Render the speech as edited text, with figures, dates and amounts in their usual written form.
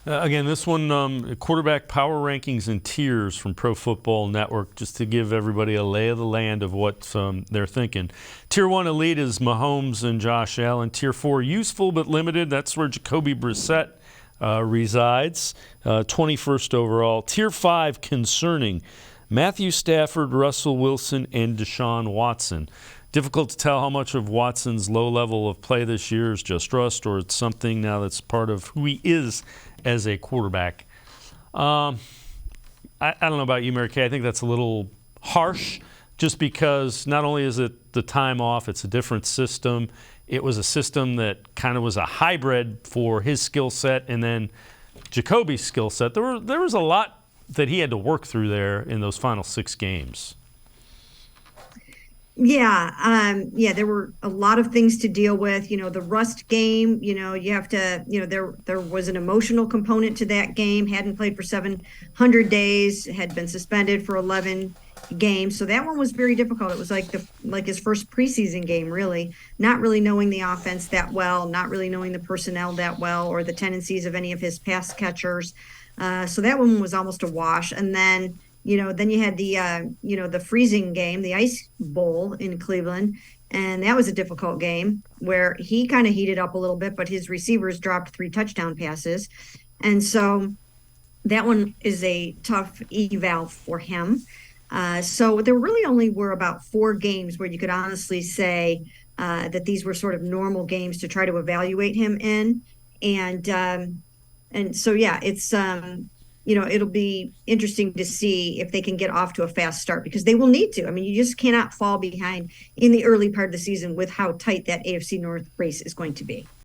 Again, this one, quarterback power rankings and tiers from Pro Football Network, just to give everybody a lay of the land of what they're thinking. Tier 1 elite is Mahomes and Josh Allen. Tier 4 useful but limited. That's where Jacoby Brissett resides, 21st overall. Tier 5 concerning Matthew Stafford, Russell Wilson, and Deshaun Watson. Difficult to tell how much of Watson's low level of play this year is just rust or it's something now that's part of who he is as a quarterback. I don't know about you, Mary Kay. I think that's a little harsh just because not only is it the time off, it's a different system. It was a system that kind of was a hybrid for his skill set and then Jacoby's skill set. There was a lot that he had to work through there in those final 6 games. Yeah, there were a lot of things to deal with. The rust game, you have to, there was an emotional component to that game. Hadn't played for 700 days, had been suspended for 11 games. So that one was very difficult. It was like his first preseason game, really, not really knowing the offense that well, not really knowing the personnel that well or the tendencies of any of his pass catchers. So that one was almost a wash. And then then you had the freezing game, the ice bowl in Cleveland. And that was a difficult game where he kind of heated up a little bit, but his receivers dropped 3 touchdown passes. And so that one is a tough eval for him. So there really only were about 4 games where you could honestly say that these were sort of normal games to try to evaluate him in. And so, yeah, it's it'll be interesting to see if they can get off to a fast start because they will need to. I mean, you just cannot fall behind in the early part of the season with how tight that AFC North race is going to be.